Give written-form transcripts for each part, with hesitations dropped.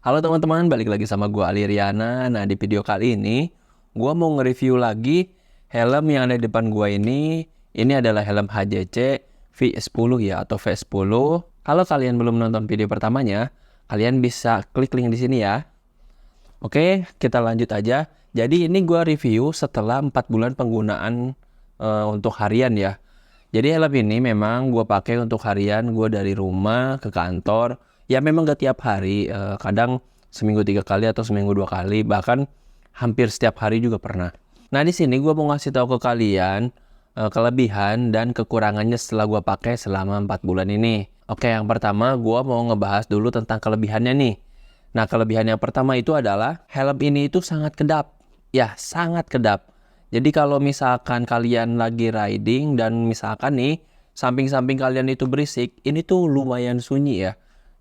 Halo teman-teman, balik lagi sama gua Ali Riana. Nah, di video kali ini gua mau nge-review lagi helm yang ada di depan gua ini. Ini adalah helm HJC V10 ya atau V10. Kalau kalian belum nonton video pertamanya, kalian bisa klik link di sini ya. Oke, kita lanjut aja. Jadi ini gua review setelah 4 bulan penggunaan untuk harian ya. Jadi helm ini memang gue pakai untuk harian, gue dari rumah ke kantor. Ya memang gak tiap hari, kadang seminggu 3 kali atau seminggu 2 kali, bahkan hampir setiap hari juga pernah. Nah di sini gue mau ngasih tahu ke kalian kelebihan dan kekurangannya setelah gue pakai selama 4 bulan ini. Oke, yang pertama gue mau ngebahas dulu tentang kelebihannya nih. Nah kelebihan yang pertama itu adalah helm ini itu sangat kedap. Ya sangat kedap. Jadi kalau misalkan kalian lagi riding dan misalkan nih samping-samping kalian itu berisik, ini tuh lumayan sunyi ya.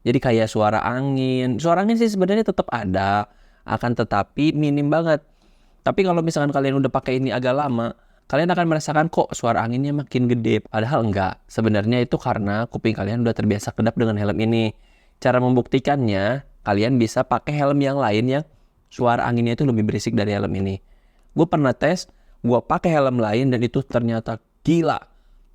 Jadi kayak suara angin. Suara angin sih sebenarnya tetap ada, akan tetapi minim banget. Tapi kalau misalkan kalian udah pakai ini agak lama, kalian akan merasakan kok suara anginnya makin gede. Padahal enggak. Sebenarnya itu karena kuping kalian udah terbiasa kedap dengan helm ini. Cara membuktikannya, kalian bisa pakai helm yang lain yang suara anginnya itu lebih berisik dari helm ini. Gue pernah tes, gue pakai helm lain dan itu ternyata gila,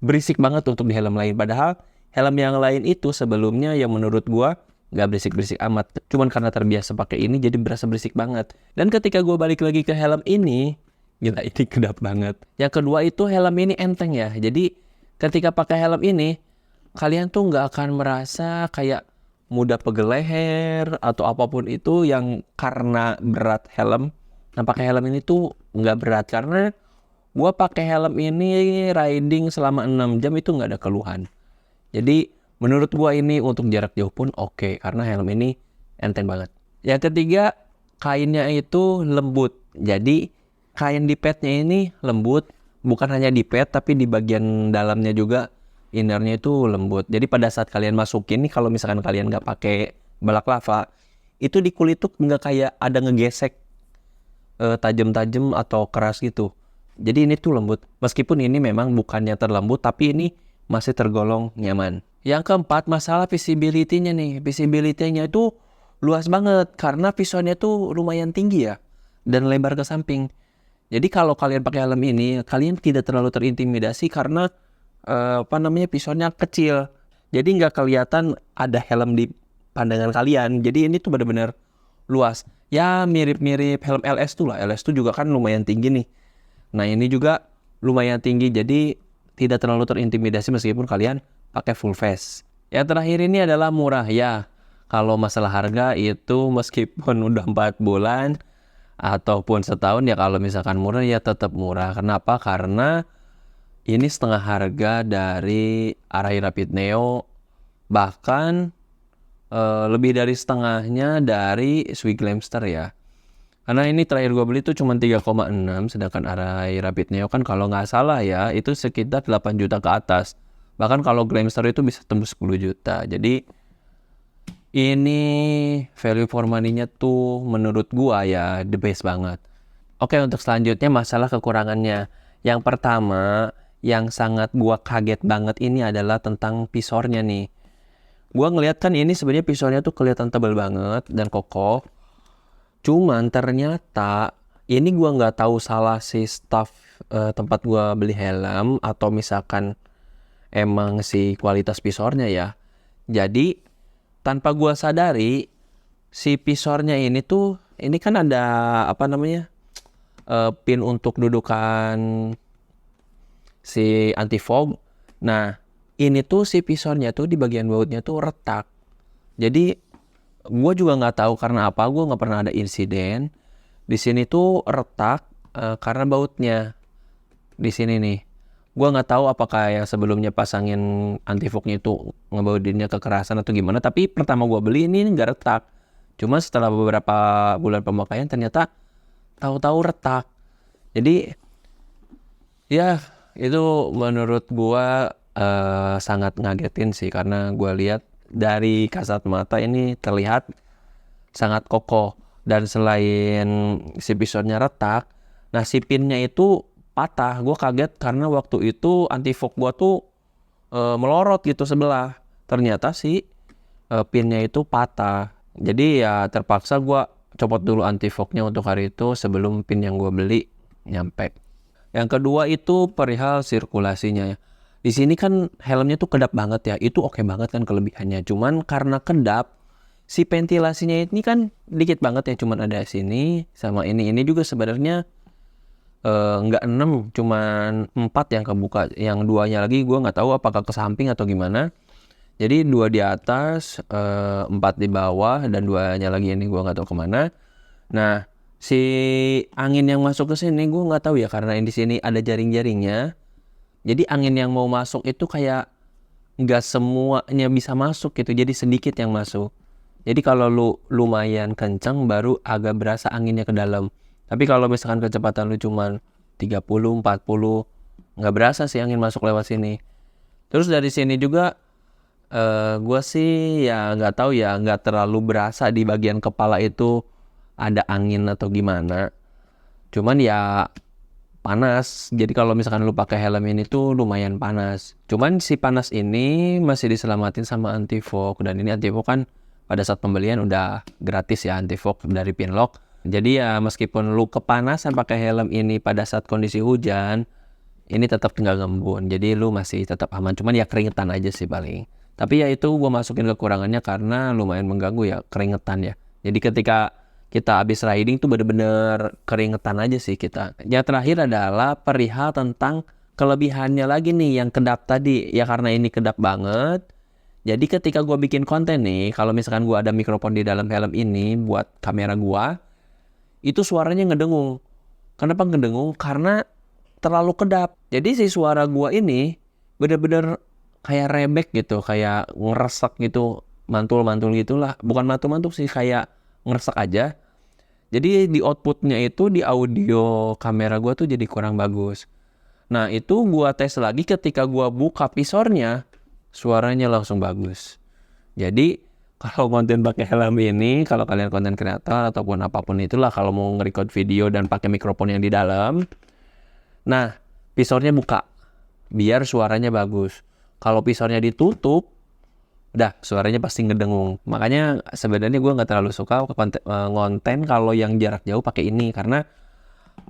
berisik banget untuk di helm lain. Padahal helm yang lain itu sebelumnya yang menurut gue nggak berisik-berisik amat. Cuman karena terbiasa pakai ini jadi berasa berisik banget. Dan ketika gue balik lagi ke helm ini, gila ini kedap banget. Yang kedua itu helm ini enteng ya. Jadi ketika pakai helm ini, kalian tuh nggak akan merasa kayak mudah pegel leher atau apapun itu yang karena berat helm. Nah pakai helm ini tuh nggak berat karena gua pakai helm ini riding selama 6 jam itu nggak ada keluhan. Jadi menurut gua ini untuk jarak jauh pun oke karena helm ini enteng banget. Yang ketiga, kainnya itu lembut. Jadi kain di padnya ini lembut, bukan hanya di pad tapi di bagian dalamnya juga innernya itu lembut. Jadi pada saat kalian masukin nih, kalau misalkan kalian nggak pakai balaklava, itu di kulit tuh nggak kayak ada ngegesek tajam-tajam atau keras gitu. Jadi ini tuh lembut. Meskipun ini memang bukannya terlembut, tapi ini masih tergolong nyaman. Yang keempat, masalah visibility-nya nih. Visibility-nya itu luas banget karena visornya tuh lumayan tinggi ya dan lebar ke samping. Jadi kalau kalian pakai helm ini, kalian tidak terlalu terintimidasi karena visornya kecil. Jadi nggak kelihatan ada helm di pandangan kalian. Jadi ini tuh benar-benar luas. Ya mirip-mirip helm LS tuh lah. LS tuh juga kan lumayan tinggi nih. Nah ini juga lumayan tinggi. Jadi tidak terlalu terintimidasi meskipun kalian pakai full face. Yang terakhir ini adalah murah ya. Kalau masalah harga itu meskipun udah 4 bulan ataupun setahun ya kalau misalkan murah ya tetap murah. Kenapa? Karena ini setengah harga dari Arai Rapid Neo. Bahkan lebih dari setengahnya dari Swiglamster ya. Karena ini terakhir gue beli tuh cuma 3,6, sedangkan Arai Rapid Neo kan kalau nggak salah ya itu sekitar 8 juta ke atas. Bahkan kalau Glamster itu bisa tembus 10 juta. Jadi ini value for money-nya tuh menurut gua ya the best banget. Oke, untuk selanjutnya masalah kekurangannya. Yang pertama, yang sangat gua kaget banget ini adalah tentang visornya nih. Gua ngeliat kan ini sebenarnya visornya tuh kelihatan tebal banget dan kokoh. Cuman ternyata ini gua nggak tahu salah si staff tempat gua beli helm atau misalkan emang si kualitas visornya ya. Jadi tanpa gua sadari si visornya ini tuh ini kan ada pin untuk dudukan si anti fog. Nah ini tuh si visornya tuh di bagian bautnya tuh retak. Jadi gue juga nggak tahu karena apa, gue nggak pernah ada insiden. Di sini tuh retak karena bautnya di sini nih. Gue nggak tahu apakah yang sebelumnya pasangin antifognya itu ngebautinnya kekerasan atau gimana. Tapi pertama gue beli ini nggak retak. Cuma setelah beberapa bulan pemakaian ternyata tahu-tahu retak. Jadi ya itu menurut gue sangat ngagetin sih karena gue lihat dari kasat mata ini terlihat sangat kokoh. Dan selain si visornya retak, nah si pinnya itu patah. Gue kaget karena waktu itu antifog gue tuh melorot gitu sebelah. Ternyata si pinnya itu patah. Jadi ya terpaksa gue copot dulu anti-fognya untuk hari itu sebelum pin yang gue beli nyampe. Yang kedua itu perihal sirkulasinya ya. Di sini kan helmnya tuh kedap banget ya. Itu oke banget kan kelebihannya. Cuman karena kedap, si ventilasinya ini kan dikit banget ya. Cuman ada sini sama ini. Ini juga sebenarnya nggak 6, cuman 4 yang kebuka. Yang duanya lagi gue nggak tahu apakah ke samping atau gimana. Jadi 2 di atas, 4 di bawah, dan 2-nya lagi ini gue nggak tahu kemana. Nah, si angin yang masuk ke sini gue nggak tahu ya, karena di sini ada jaring-jaringnya. Jadi angin yang mau masuk itu kayak nggak semuanya bisa masuk gitu. Jadi sedikit yang masuk. Jadi kalau lu lumayan kencang baru agak berasa anginnya ke dalam. Tapi kalau misalkan kecepatan lu cuman 30, 40, nggak berasa sih angin masuk lewat sini. Terus dari sini juga gue sih ya nggak tahu ya, nggak terlalu berasa di bagian kepala itu ada angin atau gimana. Cuman ya panas. Jadi kalau misalkan lu pakai helm ini tuh lumayan panas. Cuman si panas ini masih diselamatin sama anti-fog, dan ini anti-fog kan pada saat pembelian udah gratis ya anti-fog dari Pinlock. Jadi ya meskipun lu kepanasan pakai helm ini pada saat kondisi hujan, ini tetap nggak ngembun. Jadi lu masih tetap aman. Cuman ya keringetan aja sih paling. Tapi ya itu gue masukin kekurangannya karena lumayan mengganggu ya, keringetan ya. Jadi ketika kita habis riding tuh bener-bener keringetan aja sih kita. Yang terakhir adalah perihal tentang kelebihannya lagi nih yang kedap tadi. Ya karena ini kedap banget. Jadi ketika gue bikin konten nih, kalau misalkan gue ada mikrofon di dalam helm ini buat kamera gue, itu suaranya ngedengung. Kenapa ngedengung? Karena terlalu kedap. Jadi si suara gua ini bener-bener kayak rebek gitu, kayak ngeresek gitu, mantul-mantul gitulah. Bukan mantul-mantul sih, kayak ngeresek aja. Jadi di outputnya itu di audio kamera gua tuh jadi kurang bagus. Nah itu gua tes lagi ketika gua buka visornya, suaranya langsung bagus. Jadi kalau konten pakai helm ini, kalau kalian konten kreator ataupun apapun itulah, kalau mau nge-record video dan pakai mikrofon yang di dalam, nah visornya buka biar suaranya bagus. Kalau visornya ditutup, udah suaranya pasti ngedengung. Makanya sebenarnya gue nggak terlalu suka ngonten kalau yang jarak jauh pakai ini, karena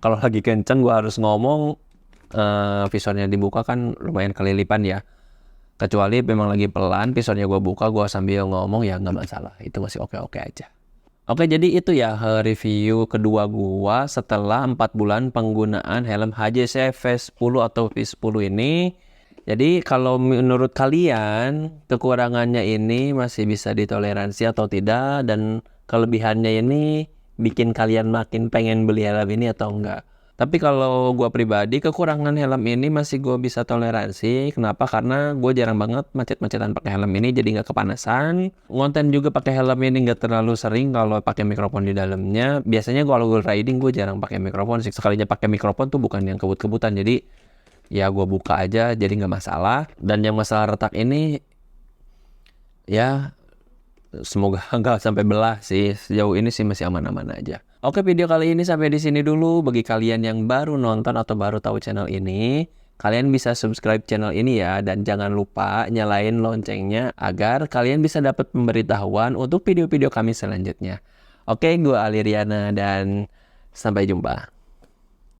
kalau lagi kenceng gue harus ngomong, visornya dibuka kan lumayan kelilipan ya. Kecuali memang lagi pelan, visornya gue buka, gue sambil ngomong ya nggak masalah. Itu masih oke-oke aja. Oke, jadi itu ya review kedua gue setelah 4 bulan penggunaan helm HJC V10 atau V10 ini. Jadi kalau menurut kalian kekurangannya ini masih bisa ditoleransi atau tidak, dan kelebihannya ini bikin kalian makin pengen beli helm ini atau enggak. Tapi kalau gue pribadi, kekurangan helm ini masih gue bisa toleransi. Kenapa? Karena gue jarang banget macet-macetan pakai helm ini, jadi nggak kepanasan. Ngonten juga pakai helm ini nggak terlalu sering kalau pakai mikrofon di dalamnya. Biasanya kalau gue riding gue jarang pakai mikrofon. Sekalinya pakai mikrofon tuh bukan yang kebut-kebutan. Jadi ya gue buka aja, jadi nggak masalah. Dan yang masalah retak ini, ya semoga nggak sampai belah sih. Sejauh ini sih masih aman-aman aja. Oke, video kali ini sampai di sini dulu. Bagi kalian yang baru nonton atau baru tahu channel ini, kalian bisa subscribe channel ini ya, dan jangan lupa nyalain loncengnya agar kalian bisa dapat pemberitahuan untuk video-video kami selanjutnya. Oke, gue Aliriana dan sampai jumpa.